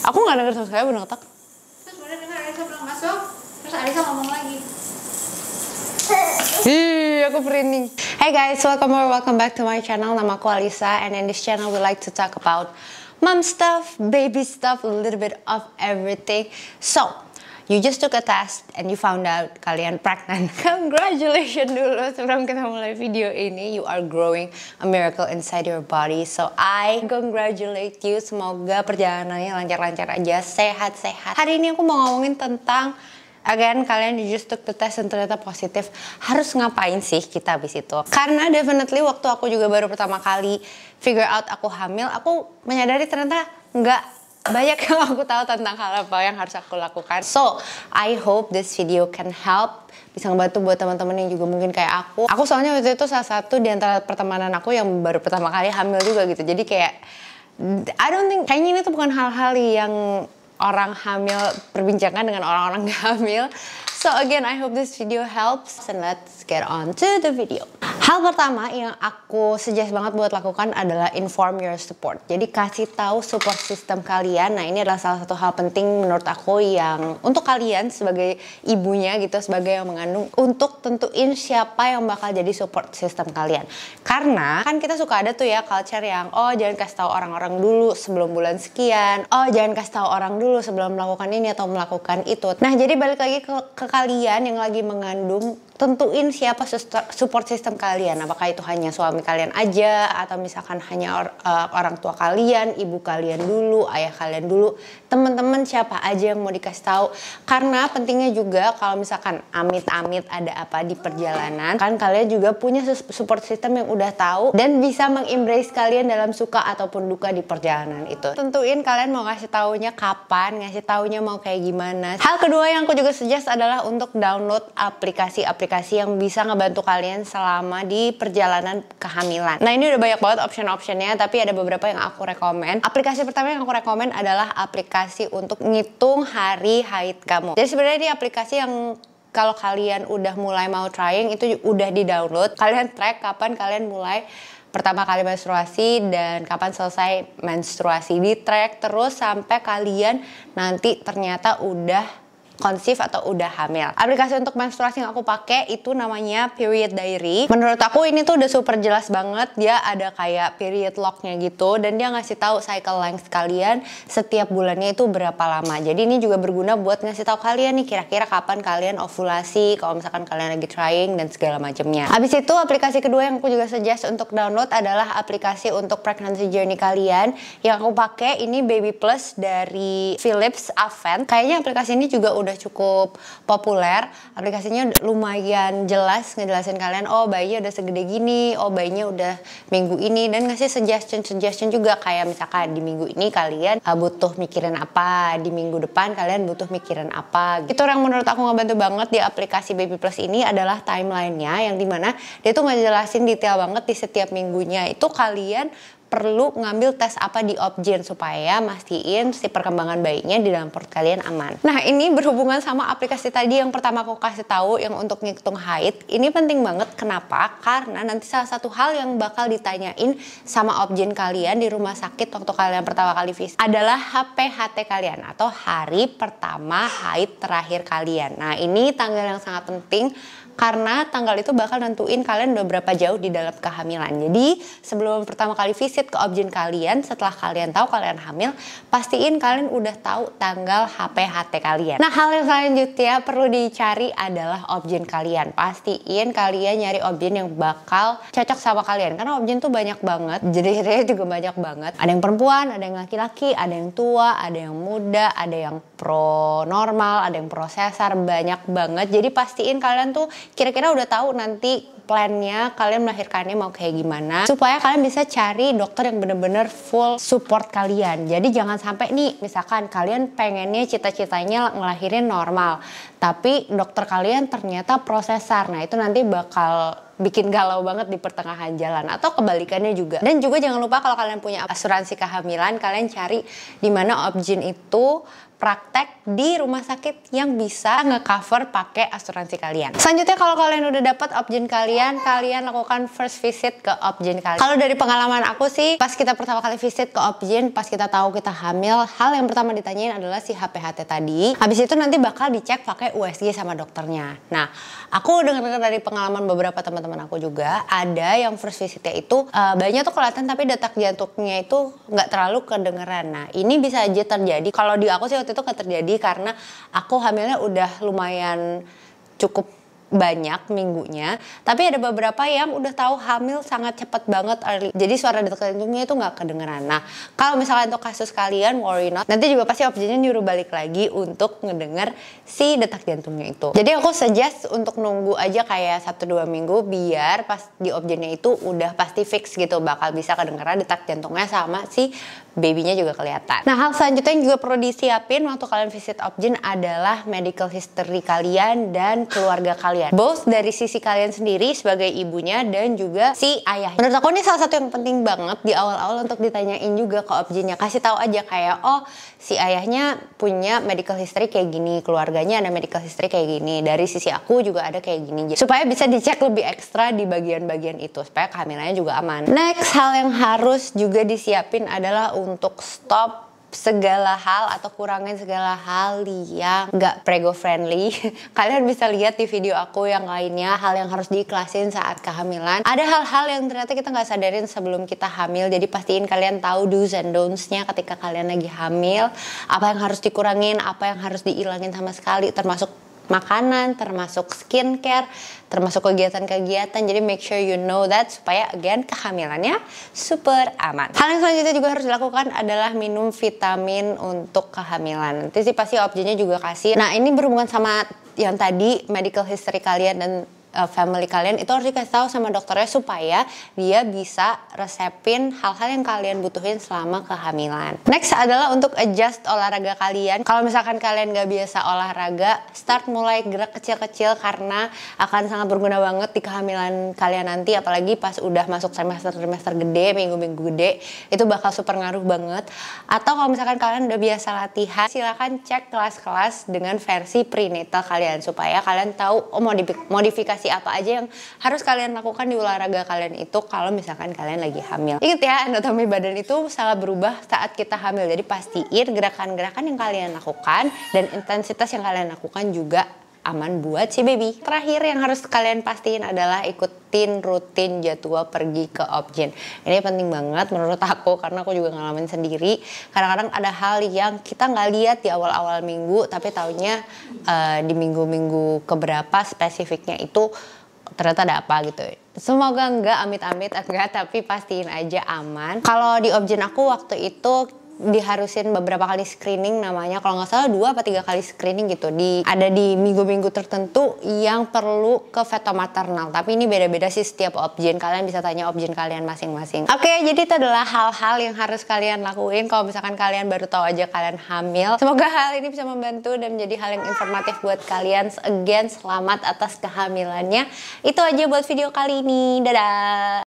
Aku nggak denger sama sekali bener tak. Terus udah dengar Alisa bilang masuk, terus Alisa ngomong lagi. Aku merinding. Hey guys, welcome back to my channel. Nama aku Alisa, and in this channel we like to talk about mom stuff, baby stuff, a little bit of everything. So, you just took a test and you found out kalian pregnant. Congratulations dulu sebelum kita mulai video ini. You are growing a miracle inside your body. So I congratulate you. Semoga perjalanannya lancar-lancar aja, sehat-sehat. Hari ini aku mau ngomongin tentang again, kalian just took the test dan ternyata positif. Harus ngapain sih kita habis itu? Karena definitely waktu aku juga baru pertama kali figure out aku hamil, aku menyadari ternyata nggak banyak yang aku tahu tentang hal apa yang harus aku lakukan. So, I hope this video can help, bisa ngebantu buat teman-teman yang juga mungkin kayak aku. Aku soalnya waktu itu salah satu di antara pertemanan aku yang baru pertama kali hamil juga gitu. Jadi kayak, I don't think, kayaknya ini tuh bukan hal-hal yang orang hamil perbincangkan dengan orang-orang gak hamil. So again, I hope this video helps, and let's get on to the video. Hal pertama yang aku suggest banget buat lakukan adalah inform your support. Jadi kasih tahu support system kalian. Nah, ini adalah salah satu hal penting menurut aku yang untuk kalian sebagai ibunya gitu, sebagai yang mengandung, untuk tentuin siapa yang bakal jadi support system kalian. Karena kan kita suka ada tuh ya culture yang jangan kasih tahu orang-orang dulu sebelum bulan sekian. Jangan kasih tahu orang dulu sebelum melakukan ini atau melakukan itu. Nah, jadi balik lagi ke kalian yang lagi mengandung, tentuin siapa support system kalian. Apakah itu hanya suami kalian aja, atau misalkan hanya orang tua kalian, ibu kalian dulu, ayah kalian dulu, teman-teman siapa aja yang mau dikasih tahu. Karena pentingnya juga kalau misalkan amit-amit ada apa di perjalanan, kan kalian juga punya support system yang udah tahu dan bisa mengembrace kalian dalam suka ataupun duka di perjalanan itu. Tentuin kalian mau ngasih taunya kapan, ngasih taunya mau kayak gimana. Hal kedua yang aku juga suggest adalah untuk download aplikasi-aplikasi yang bisa ngebantu kalian selama di perjalanan kehamilan. Nah, ini udah banyak banget option-optionnya, tapi ada beberapa yang aku rekomen. Aplikasi pertama yang aku rekomen adalah aplikasi untuk ngitung hari haid kamu. Jadi sebenarnya ini aplikasi yang kalau kalian udah mulai mau trying itu udah di-download. Kalian track kapan kalian mulai pertama kali menstruasi dan kapan selesai menstruasi, di track terus sampai kalian nanti ternyata udah conceive atau udah hamil. Aplikasi untuk menstruasi yang aku pakai itu namanya Period Diary. Menurut aku ini tuh udah super jelas banget. Dia ada kayak period lognya gitu, dan dia ngasih tahu cycle length kalian setiap bulannya itu berapa lama. Jadi ini juga berguna buat ngasih tahu kalian nih kira-kira kapan kalian ovulasi, kalau misalkan kalian lagi trying dan segala macamnya. Habis itu aplikasi kedua yang aku juga suggest untuk download adalah aplikasi untuk pregnancy journey kalian. Yang aku pakai ini Baby Plus dari Philips Avent. Kayaknya aplikasi ini juga udah cukup populer. Aplikasinya lumayan jelas ngejelasin kalian, bayinya udah segede gini, bayinya udah minggu ini, dan ngasih suggestion juga kayak misalkan di minggu ini kalian butuh mikirin apa, di minggu depan kalian butuh mikirin apa. Itu yang menurut aku ngebantu banget di aplikasi Baby Plus ini adalah timelinenya, yang dimana dia tuh ngejelasin detail banget di setiap minggunya itu kalian perlu ngambil tes apa di Obgyn supaya mastiin si perkembangan bayinya di dalam perut kalian aman. Nah, ini berhubungan sama aplikasi tadi yang pertama aku kasih tahu yang untuk ngitung haid. Ini penting banget. Kenapa? Karena nanti salah satu hal yang bakal ditanyain sama Obgyn kalian di rumah sakit waktu kalian pertama kali visit adalah HPHT kalian atau hari pertama haid terakhir kalian. Nah, ini tanggal yang sangat penting karena tanggal itu bakal nentuin kalian udah berapa jauh di dalam kehamilan. Jadi sebelum pertama kali visit ke Obgyn kalian, setelah kalian tahu kalian hamil, pastiin kalian udah tahu tanggal HPHT kalian. Nah, hal yang selanjutnya perlu dicari adalah Obgyn kalian. Pastiin kalian nyari Obgyn yang bakal cocok sama kalian, karena Obgyn tuh banyak banget, jenisnya juga banyak banget. Ada yang perempuan, ada yang laki-laki, ada yang tua, ada yang muda, ada yang pro normal, ada yang pro sesar, banyak banget. Jadi pastiin kalian tuh kira-kira udah tahu nanti plannya kalian melahirkannya mau kayak gimana, supaya kalian bisa cari dokter yang bener-bener full support kalian. Jadi jangan sampai nih misalkan kalian pengennya cita-citanya ngelahirin normal, tapi dokter kalian ternyata pro sesar. Nah, itu nanti bakal bikin galau banget di pertengahan jalan, atau kebalikannya juga. Dan juga jangan lupa kalau kalian punya asuransi kehamilan, kalian cari di mana Obgyn itu praktek di rumah sakit yang bisa nge-cover pakai asuransi kalian. Selanjutnya kalau kalian udah dapat option kalian lakukan first visit ke option kalian. Kalau dari pengalaman aku sih, pas kita pertama kali visit ke option, pas kita tahu kita hamil, hal yang pertama ditanyain adalah si HPHT tadi. Habis itu nanti bakal dicek pakai USG sama dokternya. Nah, aku dengar dari pengalaman beberapa teman-teman aku juga, ada yang first visitnya itu bayinya tuh kelihatan tapi detak jantungnya itu nggak terlalu kedengeran. Nah, ini bisa aja terjadi. Kalau di aku sih waktu itu terjadi karena aku hamilnya udah lumayan cukup banyak minggunya, tapi ada beberapa yang udah tahu hamil sangat cepat banget early. Jadi suara detak jantungnya itu nggak kedengeran. Nah, kalau misalnya untuk kasus kalian, worry not. Nanti juga pasti opsinya nyuruh balik lagi untuk ngedenger si detak jantungnya itu. Jadi aku suggest untuk nunggu aja kayak 1-2 minggu biar pas di opsinya itu udah pasti fix gitu, bakal bisa kedengeran detak jantungnya sama si babynya juga kelihatan. Nah, hal selanjutnya yang juga perlu disiapin waktu kalian visit option adalah medical history kalian dan keluarga kalian. Both dari sisi kalian sendiri sebagai ibunya dan juga si ayah. Menurut aku ini salah satu yang penting banget di awal-awal untuk ditanyain juga ke optionnya. Kasih tahu aja kayak, oh si ayahnya punya medical history kayak gini, keluarganya ada medical history kayak gini, dari sisi aku juga ada kayak gini. Supaya bisa dicek lebih ekstra di bagian-bagian itu, supaya kehamilannya juga aman. Next, hal yang harus juga disiapin adalah untuk stop segala hal atau kurangin segala hal yang gak prego friendly. Kalian bisa lihat di video aku yang lainnya, hal yang harus diikhlasin saat kehamilan. Ada hal-hal yang ternyata kita gak sadarin sebelum kita hamil, jadi pastiin kalian tahu do's and don'ts-nya ketika kalian lagi hamil. Apa yang harus dikurangin, apa yang harus dihilangin sama sekali, termasuk makanan, termasuk skincare, termasuk kegiatan-kegiatan. Jadi make sure you know that supaya again kehamilannya super aman. Hal yang selanjutnya juga harus dilakukan adalah minum vitamin untuk kehamilan. Nanti sih pasti opsinya juga kasih. Nah, ini berhubungan sama yang tadi medical history kalian dan family kalian, itu harus dikasih tahu sama dokternya supaya dia bisa resepin hal-hal yang kalian butuhin selama kehamilan. Next adalah untuk adjust olahraga kalian. Kalau misalkan kalian gak biasa olahraga, start mulai gerak kecil-kecil karena akan sangat berguna banget di kehamilan kalian nanti, apalagi pas udah masuk trimester gede, minggu-minggu gede, itu bakal super ngaruh banget. Atau kalau misalkan kalian udah biasa latihan, silakan cek kelas-kelas dengan versi prenatal kalian supaya kalian tahu modifikasi apa aja yang harus kalian lakukan di olahraga kalian itu kalau misalkan kalian lagi hamil. Ingat ya, anatomi badan itu sangat berubah saat kita hamil. Jadi pastiin gerakan-gerakan yang kalian lakukan dan intensitas yang kalian lakukan juga aman buat si baby. Terakhir yang harus kalian pastiin adalah ikutin rutin jadwal pergi ke option. Ini penting banget menurut aku karena aku juga ngalamin sendiri. Kadang-kadang ada hal yang kita nggak lihat di awal-awal minggu, tapi taunya di minggu-minggu keberapa spesifiknya itu ternyata ada apa gitu. Semoga enggak amit-amit enggak, tapi pastiin aja aman. Kalau di option aku waktu itu diharusin beberapa kali screening, namanya kalau nggak salah 2 atau 3 kali screening gitu, ada di minggu-minggu tertentu yang perlu ke fetomaternal. Tapi ini beda-beda sih setiap option, kalian bisa tanya option kalian masing-masing. Oke, jadi itu adalah hal-hal yang harus kalian lakuin kalau misalkan kalian baru tahu aja kalian hamil. Semoga hal ini bisa membantu dan menjadi hal yang informatif buat kalian. Again, selamat atas kehamilannya. Itu aja buat video kali ini, dadah.